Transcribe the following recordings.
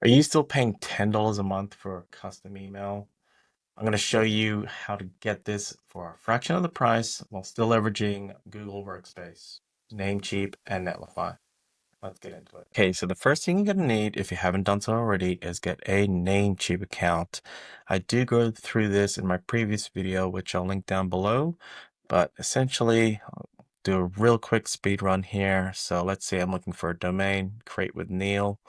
Are you still paying $10 a month for a custom email? I'm going to show you how to get this for a fraction of the price while still leveraging Google Workspace, Namecheap, and Netlify. Let's get into it. Okay, so the first thing you're going to need, if you haven't done so already, is get a Namecheap account. I do go through this in my previous video, which I'll link down below, but essentially, I'll do a real quick speed run here. So let's say I'm looking for a domain, create with Neil.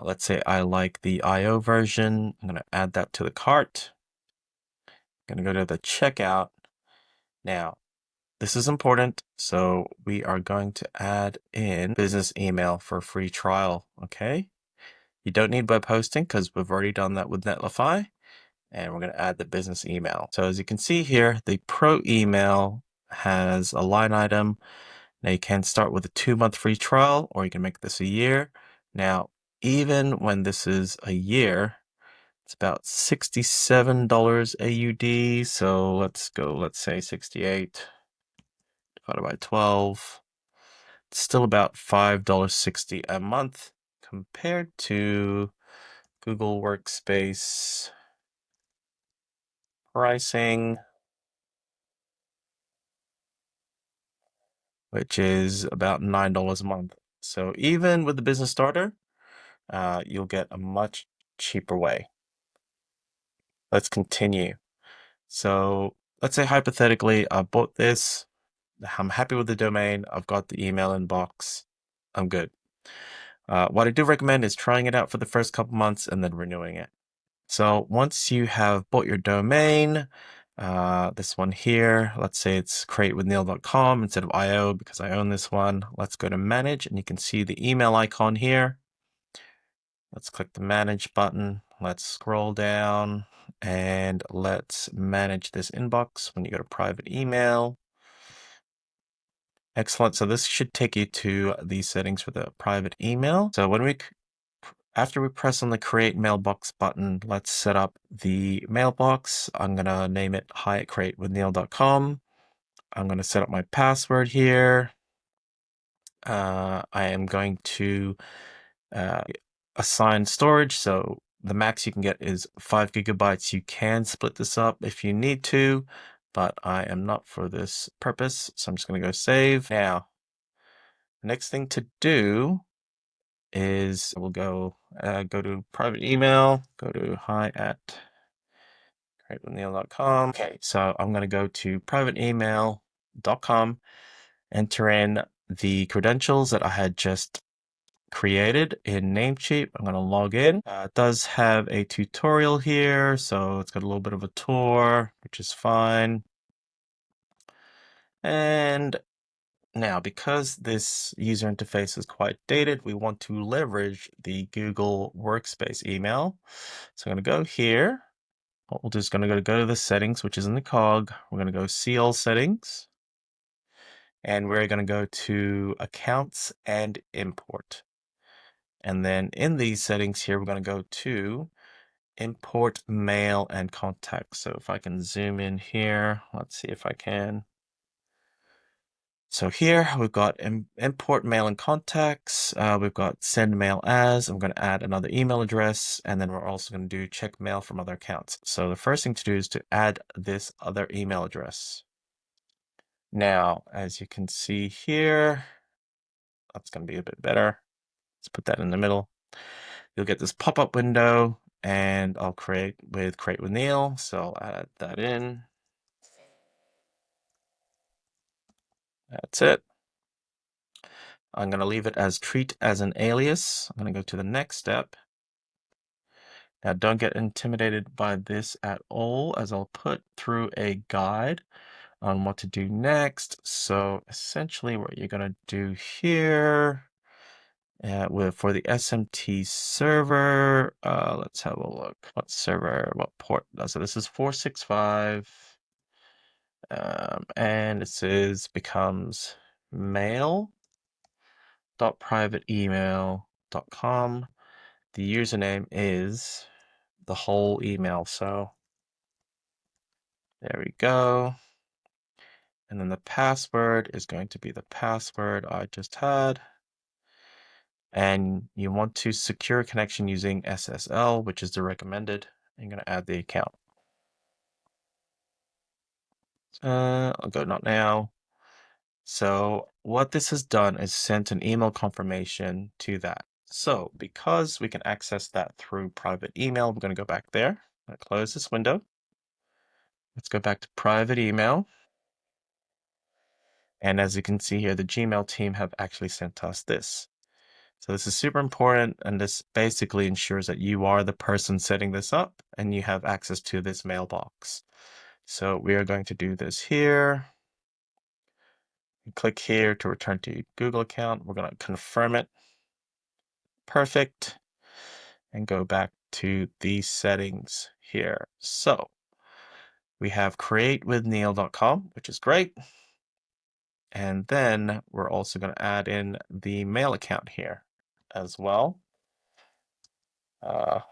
Let's say I like the IO version. I'm going to add that to the cart. I'm going to go to the checkout. Now, this is important. So we are going to add in business email for a free trial. Okay. You don't need web hosting because we've already done that with Netlify. And we're going to add the business email. So as you can see here, the pro email has a line item. Now you can start with a 2-month free trial, or you can make this a year. Now, even when this is a year, it's about $67 AUD. So let's go, let's say 68 divided by 12. It's still about $5.60 a month compared to Google Workspace pricing, which is about $9 a month. So even with the business starter, you'll get a much cheaper way. Let's continue. So let's say hypothetically, I bought this. I'm happy with the domain. I've got the email inbox. I'm good. What I do recommend is trying it out for the first couple months and then renewing it. So once you have bought your domain, this one here, let's say it's createwithneil.com instead of IO because I own this one. Let's go to manage and you can see the email icon here. Let's click the manage button. Let's scroll down and let's manage this inbox. When you go to private email, excellent. So this should take you to the settings for the private email. So after we press on the create mailbox button, let's set up the mailbox. I'm going to name it hi@createwithneil.com. I'm going to set up my password here. I am going to assign storage. So the max you can get is 5 gigabytes. You can split this up if you need to, but I am not for this purpose. So I'm just going to go save. Now, next thing to do is we'll go to private email, go to hi@createwithneil.com. Okay, so I'm going to go to privateemail.com, enter in the credentials that I had just created in Namecheap. I'm going to log in. It does have a tutorial here, so it's got a little bit of a tour, which is fine. And now, because this user interface is quite dated, we want to leverage the Google Workspace email. So I'm going to go here. What we'll do is going to go to the settings, which is in the cog. We're going to go see all settings. And we're going to go to accounts and import. And then in these settings here, we're going to go to import mail and contacts. So if I can zoom in here, let's see if I can. So here we've got import mail and contacts. We've got send mail as. I'm going to add another email address, and then we're also going to do check mail from other accounts. So the first thing to do is to add this other email address. Now, as you can see here, that's going to be a bit better. Let's put that in the middle. You'll get this pop-up window, and I'll create with Neil. So I'll add that in. That's it. I'm going to leave it as treat as an alias. I'm going to go to the next step. Now, don't get intimidated by this at all, as I'll put through a guide on what to do next. So essentially what you're going to do here for the SMT server, let's have a look. What server, what port? So this is 465. And it says becomes mail.privateemail.com. The username is the whole email. So there we go. And then the password is going to be the password I just had. And you want to secure a connection using SSL, which is the recommended. You're going to add the account. I'll go not now. So what this has done is sent an email confirmation to that. So because we can access that through private email, we're going to go back there. I'm going to close this window. Let's go back to private email. And as you can see here, the Gmail team have actually sent us this. So this is super important, and this basically ensures that you are the person setting this up and you have access to this mailbox. So we are going to do this here. Click here to return to your Google account. We're going to confirm it. Perfect. And go back to these settings here. So we have createwithneil.com, which is great. And then we're also going to add in the mail account here as well.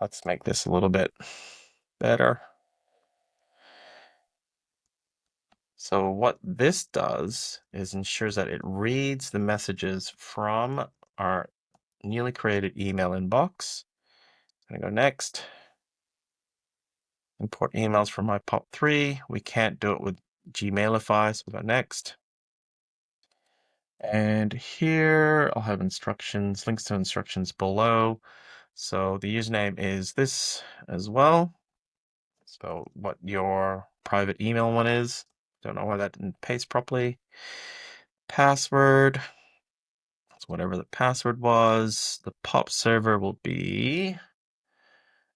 Let's make this a little bit better. So what this does is ensures that it reads the messages from our newly created email inbox. I'm going to go next. Import emails from my POP3. We can't do it with Gmailify, so we'll go next. And here I'll have instructions, links to instructions below. So the username is this as well. So what your private email one is. Don't know why that didn't paste properly. Password. So whatever the password was. The POP server will be,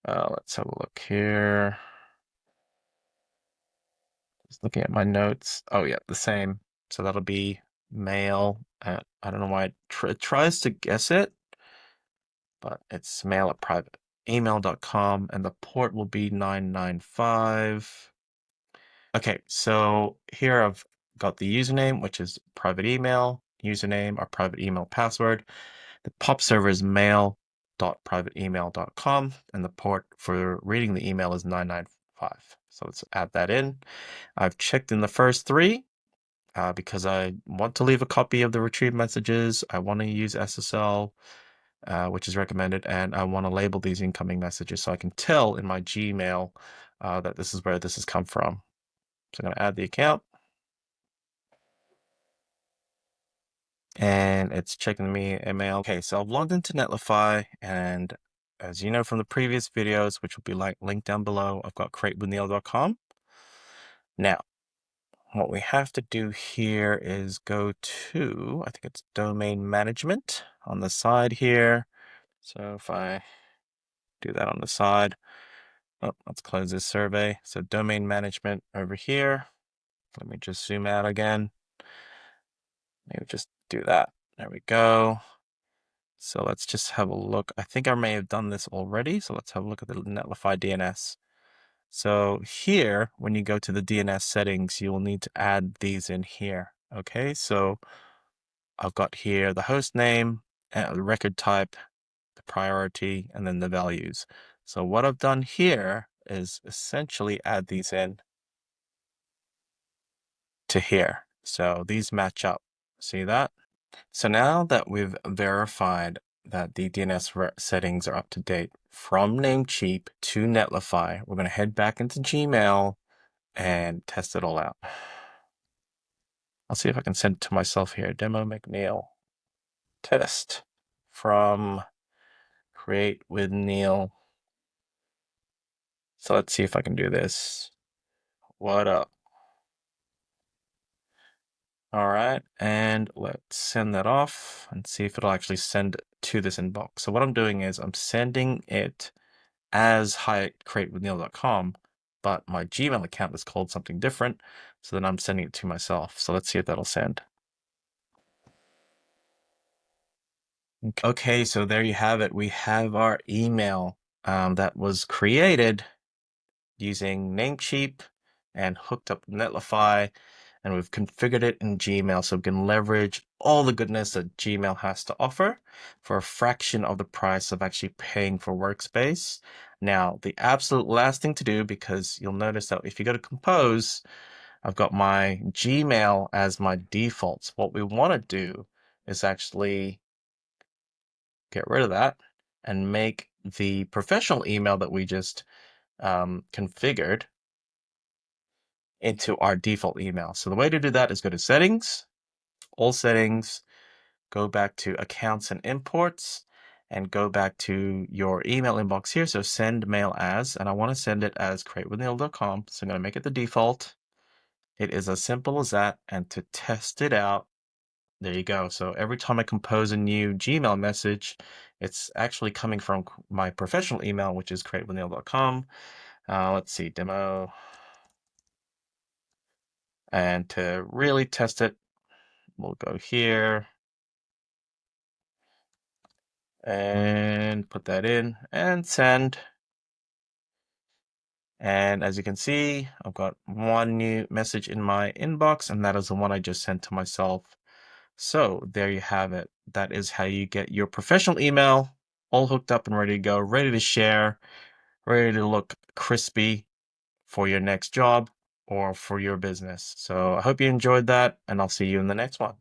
let's have a look here. Just looking at my notes. Oh yeah, the same. So that'll be mail at, I don't know why it tries to guess it, but it's mail at privateemail.com, and the port will be 995. Okay, so here I've got the username, which is private email, username, our private email password. The POP server is mail.privateemail.com, and the port for reading the email is 995. So let's add that in. I've checked in the first three because I want to leave a copy of the retrieved messages. I want to use SSL, which is recommended, and I want to label these incoming messages so I can tell in my Gmail that this is where this has come from. So I'm going to add the account. And it's checking me email. Okay, so I've logged into Netlify, and as you know from the previous videos, which will be linked down below, I've got createwithneil.com. Now, what we have to do here is go to, I think it's domain management on the side here. So if I do that on the side, let's close this survey. So domain management over here. Let me just zoom out again. Maybe just do that. There we go. So let's just have a look. I think I may have done this already. So let's have a look at the Netlify DNS. So here, when you go to the DNS settings, you will need to add these in here. Okay, so I've got here the host name, the record type, the priority, and then the values. So what I've done here is essentially add these in to here. So these match up. See that? So now that we've verified that the DNS settings are up to date from Namecheap to Netlify, we're going to head back into Gmail and test it all out. I'll see if I can send it to myself here. Demo McNeil test from Create with Neil. So let's see if I can do this. What up? All right, and let's send that off and see if it'll actually send to this inbox. So what I'm doing is I'm sending it as hi@createwithneil.com, but my Gmail account is called something different, so then I'm sending it to myself. So let's see if that'll send. Okay, so there you have it. We have our email that was created using Namecheap and hooked up to Netlify, and we've configured it in Gmail so we can leverage all the goodness that Gmail has to offer for a fraction of the price of actually paying for Workspace. Now, the absolute last thing to do, because you'll notice that if you go to Compose, I've got my Gmail as my defaults. What we want to do is actually get rid of that, and make the professional email that we just configured into our default email. So the way to do that is go to Settings, All Settings, go back to Accounts and Imports, and go back to your email inbox here. So send mail as, and I want to send it as createwithneil.com. So I'm going to make it the default. It is as simple as that. And to test it out, there you go. So every time I compose a new Gmail message, it's actually coming from my professional email, which is createwithneil.com. Let's see, demo. And to really test it, we'll go here and put that in and send. And as you can see, I've got one new message in my inbox, and that is the one I just sent to myself. So there you have it. That is how you get your professional email all hooked up and ready to go, ready to share, ready to look crispy for your next job or for your business. So I hope you enjoyed that, and I'll see you in the next one.